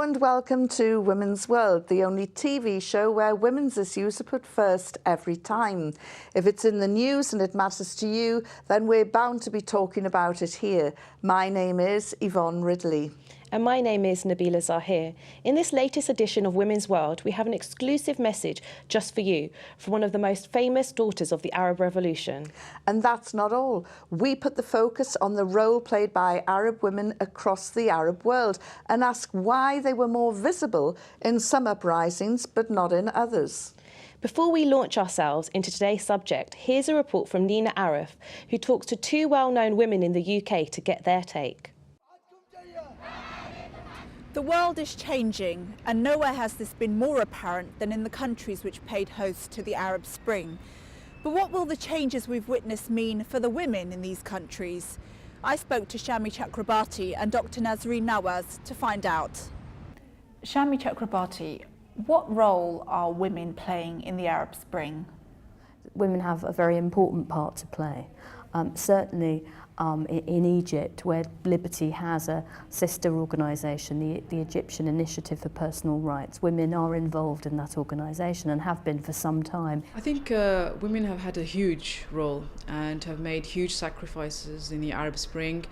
and welcome to Women's World, the only TV show where women's issues are put first every time. If it's in the news and it matters to you, then we're bound to be talking about it here. My name is Yvonne Ridley. And my name is Nabila Zahir. In this latest edition of Women's World, we have an exclusive message just for you from one of the most famous daughters of the Arab Revolution. And that's not all. We put the focus on the role played by Arab women across the Arab world and ask why they were more visible in some uprisings but not in others. Before we launch ourselves into today's subject, here's a report from Nina Arif, who talks to two well-known women in the UK to get their take. The world is changing, and nowhere has this been more apparent than in the countries which paid host to the Arab Spring. But what will the changes we've witnessed mean for the women in these countries? I spoke to Shami Chakrabarti and Dr. Nazreen Nawaz to find out. Shami Chakrabarti, what role are women playing in the Arab Spring? Women have a very important part to play. Certainly in Egypt, where Liberty has a sister organisation, the Egyptian Initiative for Personal Rights, women are involved in that organisation and have been for some time. I think women have had a huge role and have made huge sacrifices in the Arab Spring.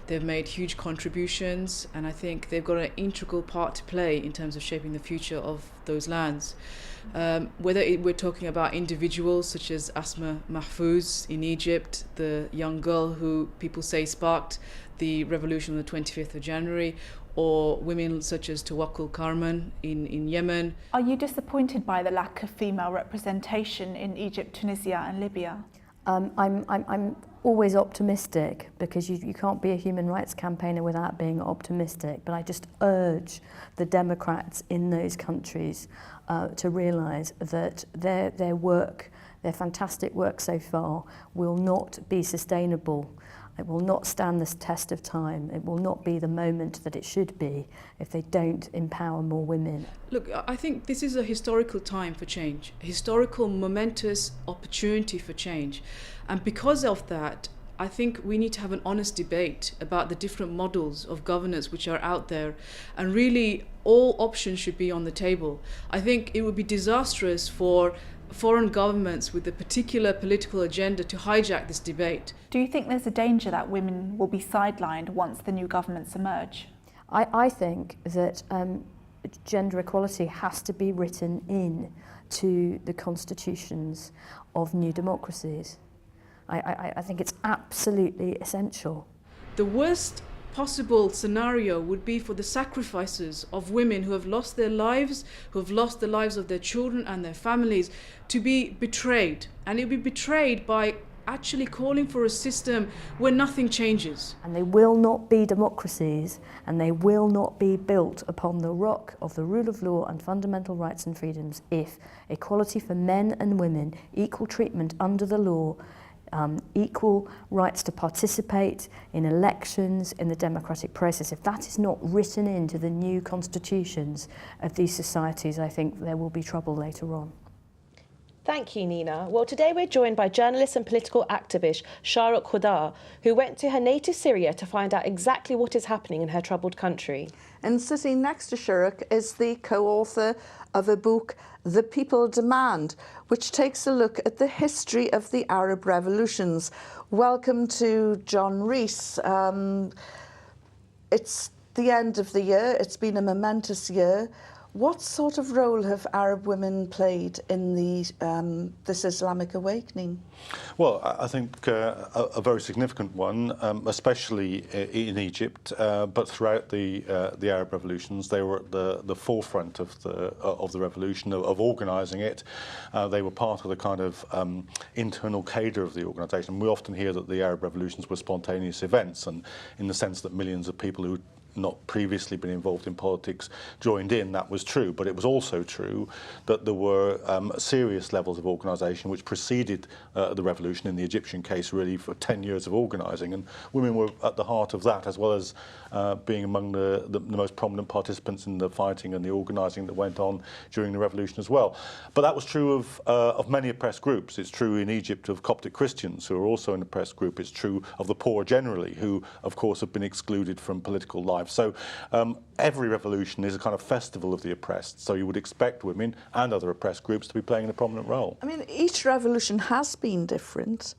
They've made huge contributions, and I think they've got an integral part to play in terms of shaping the future of those lands. Whether we're talking about individuals such as Asma Mahfouz in Egypt, the young girl who people say sparked the revolution on the 25th of January, or women such as Tawakkul Karman in Yemen. Are you disappointed by the lack of female representation in Egypt, Tunisia and Libya? I'm always optimistic, because you can't be a human rights campaigner without being optimistic, but I just urge the Democrats in those countries to realise that their work, their fantastic work so far, will not be sustainable. It will not stand the test of time. It will not be the moment that it should be if they don't empower more women. Look, I think this is a historical time for change, a historical momentous opportunity for change. And because of that, I think we need to have an honest debate about the different models of governance which are out there, and really all options should be on the table. I think it would be disastrous for foreign governments with a particular political agenda to hijack this debate. Do you think there's a danger that women will be sidelined once the new governments emerge? I think that gender equality has to be written in to the constitutions of new democracies. I think it's absolutely essential. The worst possible scenario would be for the sacrifices of women who have lost their lives, who have lost the lives of their children and their families, to be betrayed. And it would be betrayed by actually calling for a system where nothing changes. And they will not be democracies, and they will not be built upon the rock of the rule of law and fundamental rights and freedoms if equality for men and women, equal treatment under the law, equal rights to participate in elections, in the democratic process. If that is not written into the new constitutions of these societies, I think there will be trouble later on. Thank you, Nina. Well, today we're joined by journalist and political activist Shahrukh Khudar, who went to her native Syria to find out exactly what is happening in her troubled country. And sitting next to Shahrukh is the co-author of a book, The People Demand, which takes a look at the history of the Arab revolutions. Welcome to John Rees. It's the end of the year. It's been a momentous year. What sort of role have Arab women played in this Islamic awakening? Well, I think a very significant one, especially in Egypt, but throughout the Arab revolutions. They were at the forefront of the revolution, of organising it. They were part of the kind of internal cadre of the organisation. We often hear that the Arab revolutions were spontaneous events, and in the sense that millions of people who not previously been involved in politics joined in. That was true, but it was also true that there were serious levels of organisation which preceded the revolution, in the Egyptian case really for 10 years of organising, and women were at the heart of that, as well as being among the most prominent participants in the fighting and the organising that went on during the revolution as well. But that was true of many oppressed groups. It's true in Egypt of Coptic Christians, who are also an oppressed group. It's true of the poor generally, who of course have been excluded from political life lives. So every revolution is a kind of festival of the oppressed. So you would expect women and other oppressed groups to be playing a prominent role. I mean, each revolution has been different,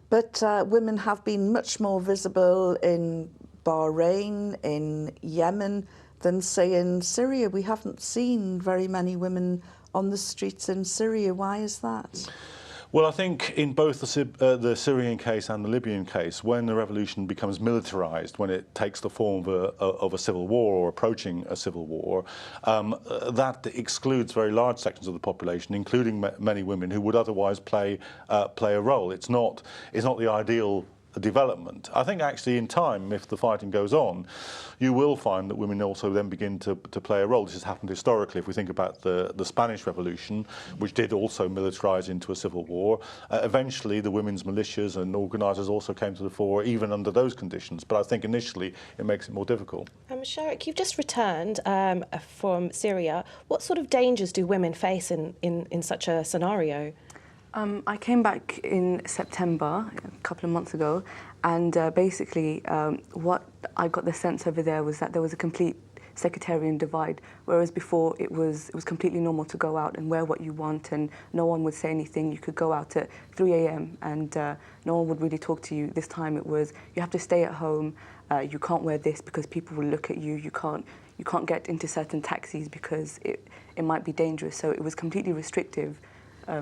but women have been much more visible in Bahrain, in Yemen, than, say, in Syria. We haven't seen very many women on the streets in Syria. Why is that? Well, I think in both the Syrian case and the Libyan case, when the revolution becomes militarised, when it takes the form of a civil war or approaching a civil war, that excludes very large sections of the population, including many women who would otherwise play a role. It's not the ideal development. I think actually in time, if the fighting goes on, you will find that women also then begin to play a role. This has happened historically. If we think about the Spanish Revolution, which did also militarise into a civil war, eventually the women's militias and organisers also came to the fore, even under those conditions. But I think initially it makes it more difficult. Sharik, you've just returned from Syria. What sort of dangers do women face in such a scenario? I came back in September, a couple of months ago, and basically what I got the sense over there was that there was a complete sectarian divide, whereas before it was completely normal to go out and wear what you want and no one would say anything. You could go out at 3 a.m. and no one would really talk to you. This time it was, you have to stay at home, you can't wear this because people will look at you, you can't get into certain taxis because it might be dangerous, so it was completely restrictive.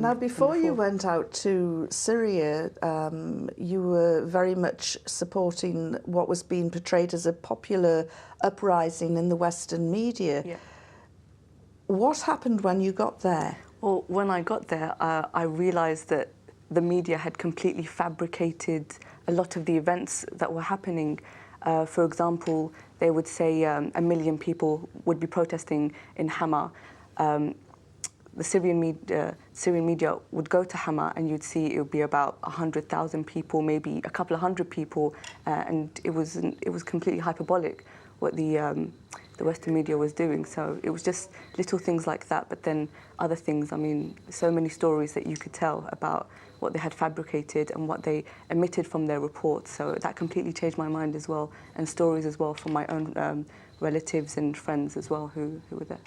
Now, before you went out to Syria, you were very much supporting what was being portrayed as a popular uprising in the Western media. Yeah. What happened when you got there? Well, when I got there, I realised that the media had completely fabricated a lot of the events that were happening. For example, they would say 1 million people would be protesting in Hama. The Syrian media would go to Hama and you'd see it would be about 100,000 people, maybe a couple of hundred people, and it was completely hyperbolic what the Western media was doing. So it was just little things like that, but then other things. I mean, so many stories that you could tell about what they had fabricated and what they omitted from their reports. So that completely changed my mind as well, and stories as well from my own relatives and friends as well who were there.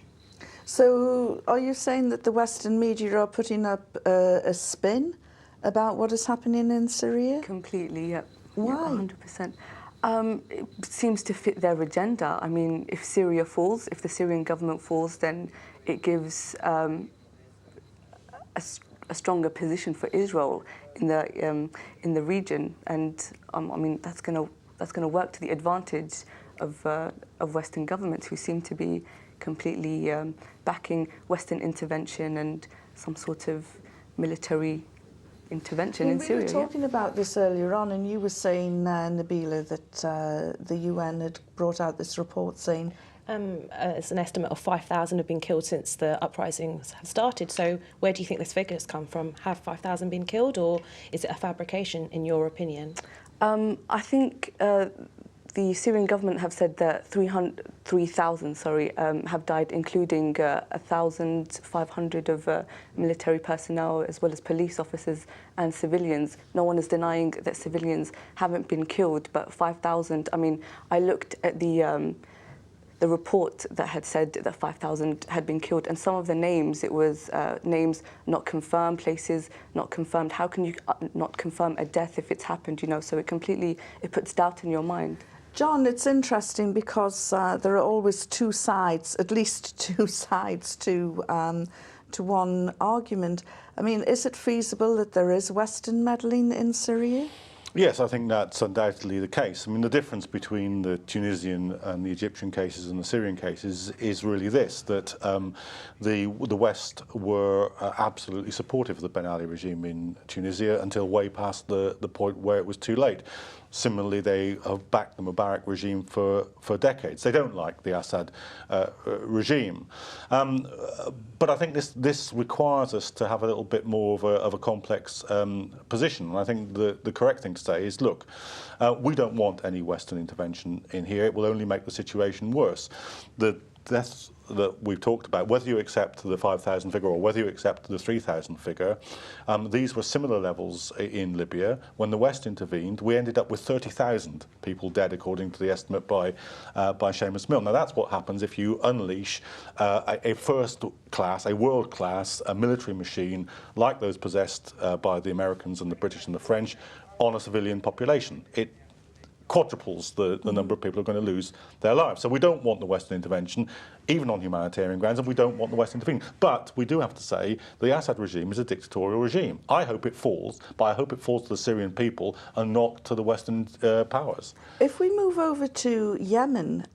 So are you saying that the Western media are putting up a spin about what is happening in Syria? Completely, yeah. Why? Yeah, 100%. It seems to fit their agenda. I mean, if Syria falls, if the Syrian government falls, then it gives a stronger position for Israel in the region, and I mean that's going to work to the advantage of Western governments who seem to be completely backing Western intervention and some sort of military intervention in Syria. We were talking about this earlier on, and you were saying, Nabila, that the UN had brought out this report saying it's an estimate of 5,000 have been killed since the uprisings have started. So where do you think this figure has come from? Have 5,000 been killed, or is it a fabrication, in your opinion? I think the Syrian government have said that 3,000 have died, including 1,500 of military personnel, as well as police officers and civilians. No one is denying that civilians haven't been killed, but 5,000, I mean, I looked at the report that had said that 5,000 had been killed, and some of the names, it was names not confirmed, places not confirmed. How can you not confirm a death if it's happened, you know? So it puts doubt in your mind. John, it's interesting because there are always two sides, at least two sides to one argument. I mean, is it feasible that there is Western meddling in Syria? Yes, I think that's undoubtedly the case. I mean, the difference between the Tunisian and the Egyptian cases and the Syrian cases is really this, that the West were absolutely supportive of the Ben Ali regime in Tunisia until way past the point where it was too late. Similarly, they have backed the Mubarak regime for decades. They don't like the Assad regime. But I think this requires us to have a little bit more of a complex position. And I think the correct thing to say is, look, we don't want any Western intervention in here. It will only make the situation worse. The deaths that we've talked about, whether you accept the 5,000 figure or whether you accept the 3,000 figure, these were similar levels in Libya. When the West intervened, we ended up with 30,000 people dead, according to the estimate by Seamus Milne. Now, that's what happens if you unleash a first-class, a world-class military machine like those possessed by the Americans and the British and the French on a civilian population. It quadruples the number of people who are going to lose their lives. So we don't want the Western intervention, even on humanitarian grounds, and we don't want the West intervening. But we do have to say the Assad regime is a dictatorial regime. I hope it falls, but I hope it falls to the Syrian people and not to the Western powers. If we move over to Yemen,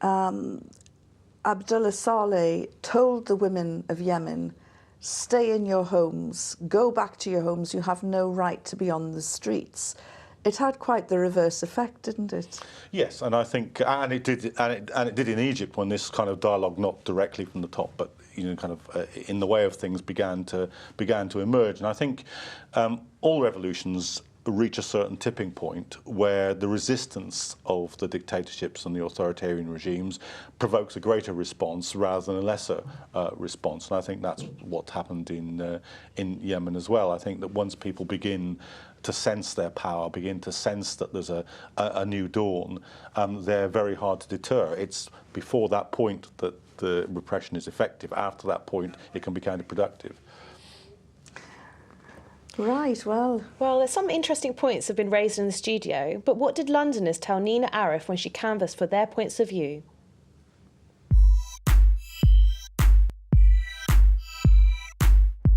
Abdullah Saleh told the women of Yemen, stay in your homes, go back to your homes, you have no right to be on the streets. It had quite the reverse effect, didn't it? Yes, and I think, and it did in Egypt when this kind of dialogue, not directly from the top, but kind of in the way of things, began to emerge. And I think all revolutions reach a certain tipping point where the resistance of the dictatorships and the authoritarian regimes provokes a greater response rather than a lesser response. And I think that's what happened in Yemen as well. I think that once people begin to sense their power, begin to sense that there's a new dawn, they're very hard to deter. It's before that point that the repression is effective. After that point, it can be counterproductive. Right, well, there's some interesting points have been raised in the studio, but what did Londoners tell Nina Arif when she canvassed for their points of view?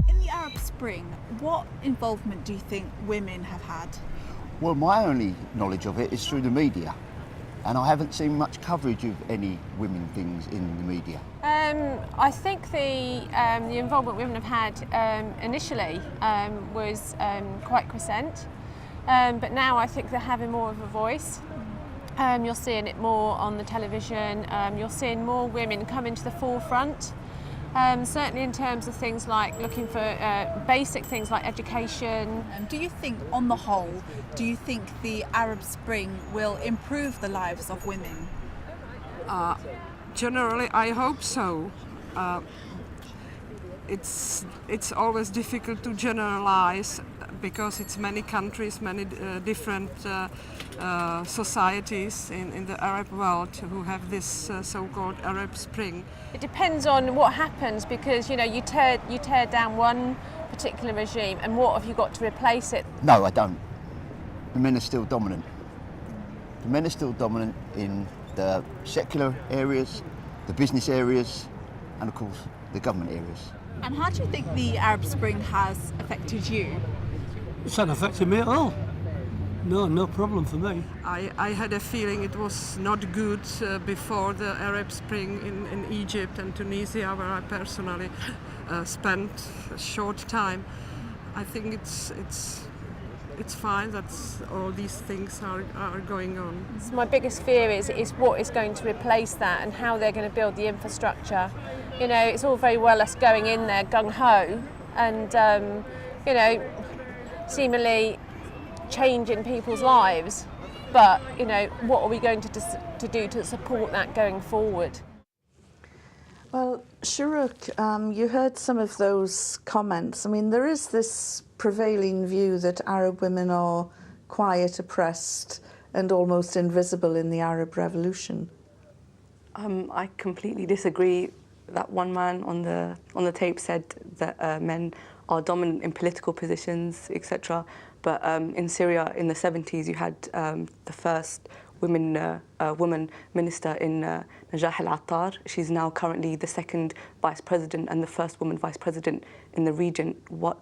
In the Arab Spring, what involvement do you think women have had? Well, my only knowledge of it is through the media, and I haven't seen much coverage of any women things in the media. I think the involvement women have had initially was quite crescent, but now I think they're having more of a voice. You're seeing it more on the television, you're seeing more women come into the forefront, certainly in terms of things like looking for basic things like education. Do you think, on the whole, do you think the Arab Spring will improve the lives of women? Generally, I hope so. It's always difficult to generalize because it's many countries, many different societies in the Arab world who have this so-called Arab Spring. It depends on what happens because you tear down one particular regime and what have you got to replace it? No, I don't. The men are still dominant. The men are still dominant in the secular areas, the business areas, and of course the government areas. And how do you think the Arab Spring has affected you? It's not affected me at all. No problem for me. I had a feeling it was not good before the Arab Spring in Egypt and Tunisia, where I personally spent a short time. I think it's fine that all these things are going on. So my biggest fear is what is going to replace that and how they're going to build the infrastructure. It's all very well us going in there gung-ho and, seemingly changing people's lives. But, what are we going to do to support that going forward? Well, Sharuk, you heard some of those comments. I mean, there is this prevailing view that Arab women are quiet, oppressed, and almost invisible in the Arab Revolution. I completely disagree. That one man on the tape said that men are dominant in political positions, etc. But in Syria, in the 70s, you had the first woman minister in Najah al-Attar. She's now currently the second vice president and the first woman vice president in the region. What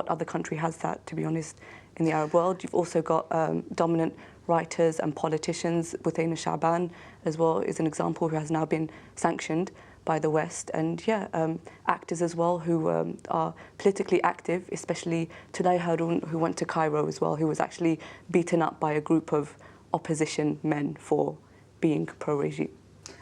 other country has that, to be honest, in the Arab world? You've also got dominant writers and politicians. Buthayna Shaban, as well, is an example who has now been sanctioned by the West. And actors as well who are politically active, especially Tulay Haroun, who went to Cairo as well, who was actually beaten up by a group of opposition men for being pro-regime.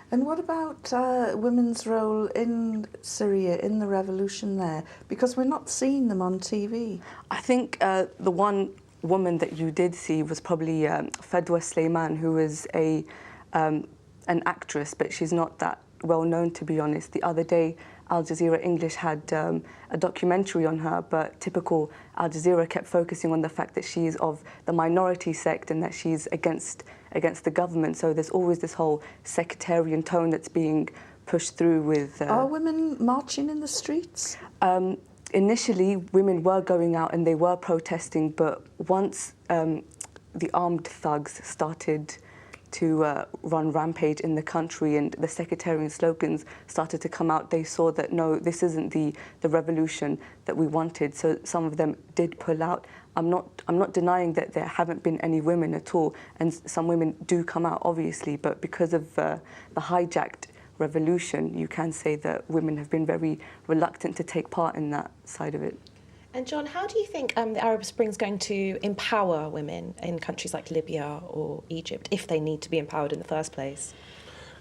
And what about women's role in Syria, in the revolution there? Because we're not seeing them on TV. I think the one woman that you did see was probably Fadwa Sleiman, who was an actress, but she's not that well known, to be honest. The other day, Al Jazeera English had a documentary on her, but typical Al Jazeera kept focusing on the fact that she is of the minority sect and that she's against the government. So there's always this whole sectarian tone that's being pushed through with... Are women marching in the streets? Initially, women were going out and they were protesting, but once the armed thugs started to run rampage in the country and the sectarian slogans started to come out, they saw that, no, this isn't the revolution that we wanted. So some of them did pull out. I'm not denying that there haven't been any women at all, and some women do come out, obviously, but because of the hijacked revolution, you can say that women have been very reluctant to take part in that side of it. And John, how do you think the Arab Spring is going to empower women in countries like Libya or Egypt, if they need to be empowered in the first place?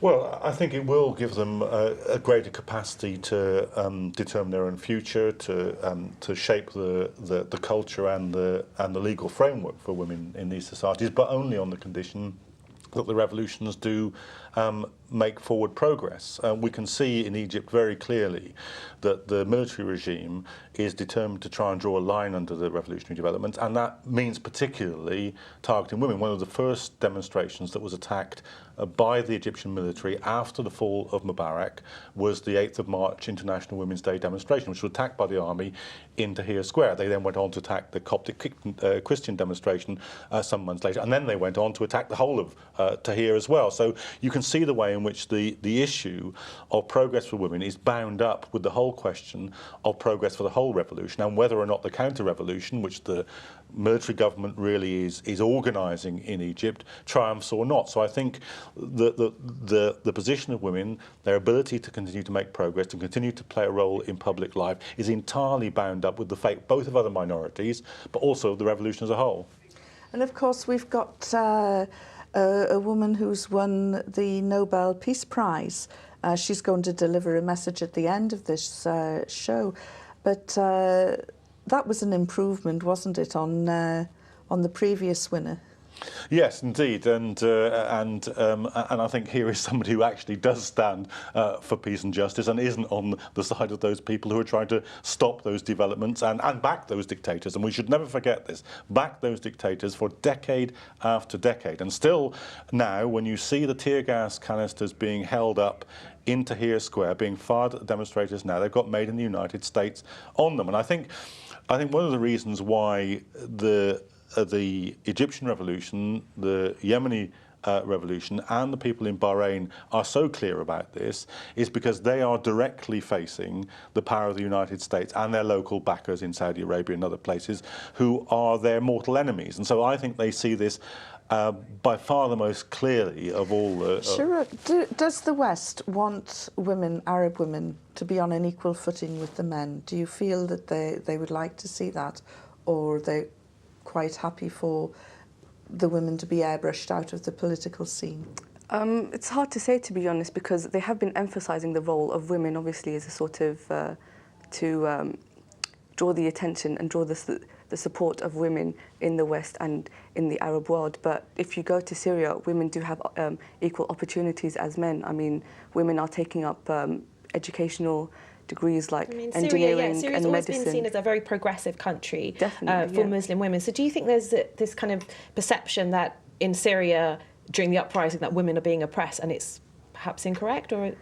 Well, I think it will give them a greater capacity to determine their own future, to shape the culture and the legal framework for women in these societies, but only on the condition that the revolutions do make forward progress. We can see in Egypt very clearly that the military regime is determined to try and draw a line under the revolutionary developments, and that means particularly targeting women. One of the first demonstrations that was attacked by the Egyptian military after the fall of Mubarak was the 8th of March International Women's Day demonstration, which was attacked by the army in Tahrir Square. They then went on to attack the Coptic Christian demonstration some months later, and then they went on to attack the whole of Tahrir as well. So you can see the way in which the issue of progress for women is bound up with the whole question of progress for the whole revolution, and whether or not the counter-revolution, which the military government really is organising in Egypt, triumphs or not. So I think the position of women, their ability to continue to make progress, to continue to play a role in public life, is entirely bound up with the fate both of other minorities, but also the revolution as a whole. And of course we've got a woman who's won the Nobel Peace Prize. She's going to deliver a message at the end of this show, but that was an improvement, wasn't it, on the previous winner? Yes, indeed, and I think here is somebody who actually does stand for peace and justice and isn't on the side of those people who are trying to stop those developments and back those dictators. And we should never forget this, back those dictators for decade after decade. And still now, when you see the tear gas canisters being held up in Tahrir Square, being fired at the demonstrators now, they've got made in the United States on them. And I think one of the reasons why the Egyptian revolution, the Yemeni revolution, and the people in Bahrain are so clear about this is because they are directly facing the power of the United States and their local backers in Saudi Arabia and other places who are their mortal enemies. And so I think they see this by far the most clearly of all the... Sure. Does the West want women, Arab women, to be on an equal footing with the men? Do you feel that they would like to see that, or they're quite happy for the women to be airbrushed out of the political scene? It's hard to say, to be honest, because they have been emphasising the role of women, obviously, as a sort of to draw the attention and draw the support of women in the West and in the Arab world. But if you go to Syria, women do have equal opportunities as men. I mean, women are taking up educational degrees like engineering Syria's and always medicine. been seen as a very progressive country Definitely, for Muslim women. So do you think there's this kind of perception that in Syria during the uprising that women are being oppressed, and it's perhaps incorrect, or...?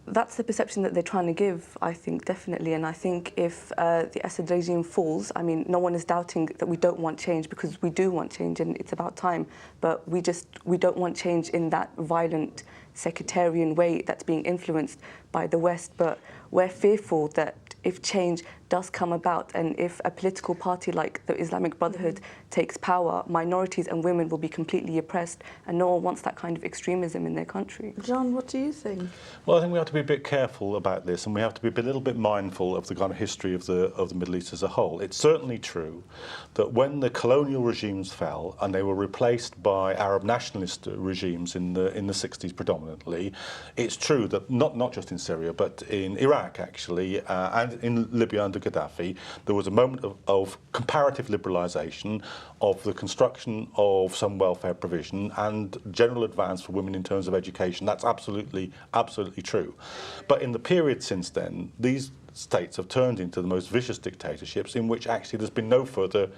That's the perception that they're trying to give, I think, definitely. And I think if the Assad regime falls, I mean, no one is doubting that we don't want change, because we do want change and it's about time. But we don't want change in that violent, sectarian way that's being influenced by the West. But we're fearful that if change does come about and if a political party like the Islamic Brotherhood takes power, minorities and women will be completely oppressed, and no one wants that kind of extremism in their country. John, what do you think? Well, I think we have to be a bit careful about this, and we have to be a little bit mindful of the kind of history of the Middle East as a whole. It's certainly true that when the colonial regimes fell and they were replaced by Arab nationalist regimes in the 60s predominantly, it's true that not just in Syria, but in Iraq actually, and in Libya under Gaddafi, there was a moment of comparative liberalisation of the construction of some welfare provision and general advance for women in terms of education. That's absolutely true. But in the period since then, these states have turned into the most vicious dictatorships in which actually there's been no further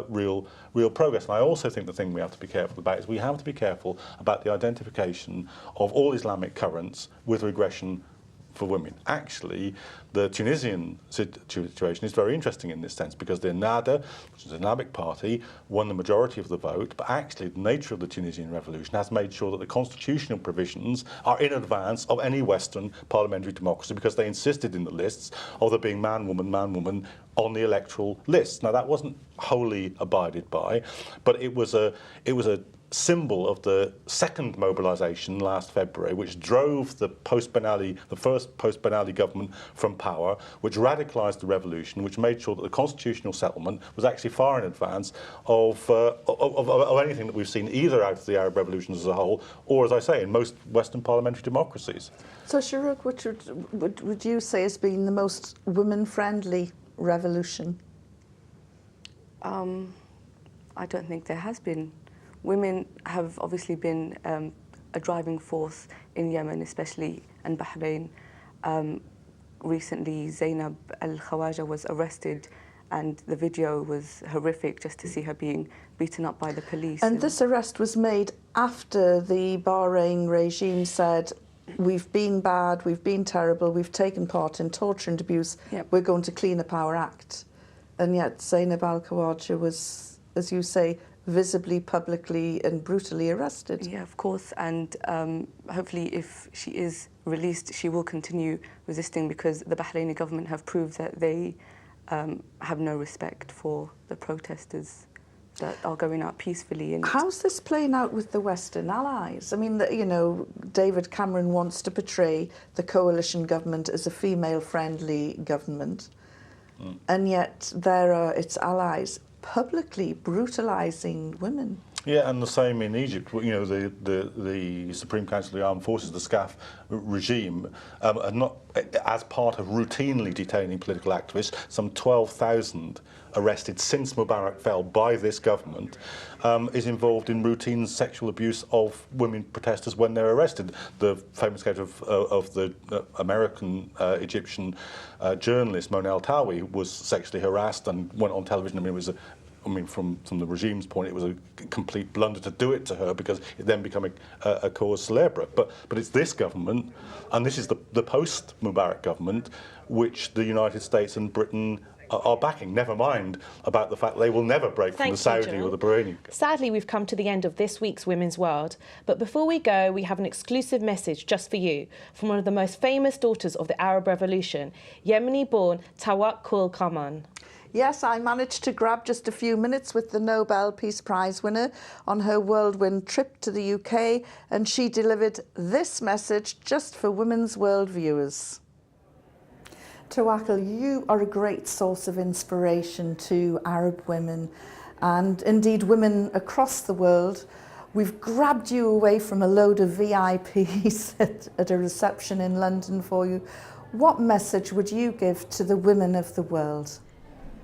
real progress. And I also think the thing we have to be careful about is we have to be careful about the identification of all Islamic currents with regression for women. Actually, the Tunisian situation is very interesting in this sense because the Ennahda, which is an Islamic party, won the majority of the vote, but actually the nature of the Tunisian revolution has made sure that the constitutional provisions are in advance of any Western parliamentary democracy because they insisted in the lists of there being man, woman on the electoral lists. Now that wasn't wholly abided by, but it was a symbol of the second mobilisation last February, which drove the first post-Ben Ali government from power, which radicalised the revolution, which made sure that the constitutional settlement was actually far in advance of anything that we've seen either out of the Arab revolution as a whole, or, as I say, in most Western parliamentary democracies. So, Shuruk, which would you say has been the most women-friendly revolution? I don't think there has been. Women have obviously been a driving force in Yemen, especially, and Bahrain. Recently, Zainab al-Khawaja was arrested, and the video was horrific just to see her being beaten up by the police. And this arrest was made after the Bahrain regime said, we've been bad, we've been terrible, we've taken part in torture and abuse, we're going to clean up our act. And yet Zainab al-Khawaja was, as you say, visibly, publicly and brutally arrested. Yeah, of course, and hopefully if she is released, she will continue resisting because the Bahraini government have proved that they have no respect for the protesters that are going out peacefully. And how's this playing out with the Western allies? I mean, you know, David Cameron wants to portray the coalition government as a female-friendly government, and yet there are its allies publicly brutalising women. Yeah, and the same in Egypt. You know, the Supreme Council of the Armed Forces, the SCAF regime, are not, as part of routinely detaining political activists, some 12,000 arrested since Mubarak fell by this government, is involved in routine sexual abuse of women protesters when they're arrested. The famous case of the American Egyptian journalist Mona El-Tawi was sexually harassed and went on television. I mean, from the regime's point, it was a complete blunder to do it to her because it then became a cause célèbre. But it's this government, and this is the post-Mubarak government, which the United States and Britain are backing, never mind about the fact they will never break from the Saudi or the Bahraini. Sadly, we've come to the end of this week's Women's World. But before we go, we have an exclusive message just for you from one of the most famous daughters of the Arab Revolution, Yemeni-born Tawakkul Kaman. Yes, I managed to grab just a few minutes with the Nobel Peace Prize winner on her whirlwind trip to the UK, and she delivered this message just for Women's World viewers. Tawakkul, you are a great source of inspiration to Arab women and indeed women across the world. We've grabbed you away from a load of VIPs at a reception in London for you. What message would you give to the women of the world?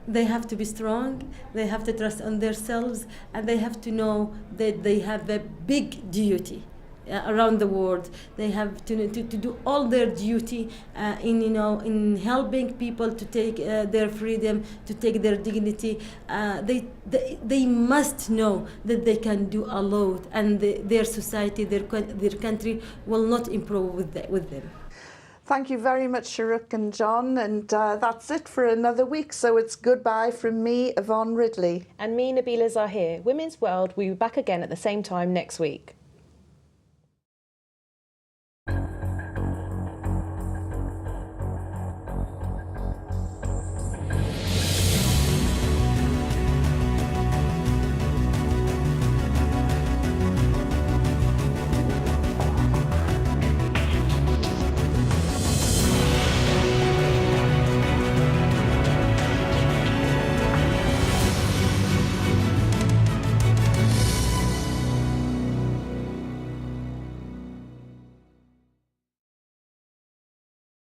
They have to be strong, they have to trust on themselves, and they have to know that they have a big duty around the world. They have to do all their duty in helping people to take their freedom, to take their dignity. They must know that they can do a lot, and their society, their country will not improve with them. Thank you very much, Shuruk and John, and that's it for another week. So it's goodbye from me, Yvonne Ridley. And me, Nabila Zahir. Women's World will be back again at the same time next week.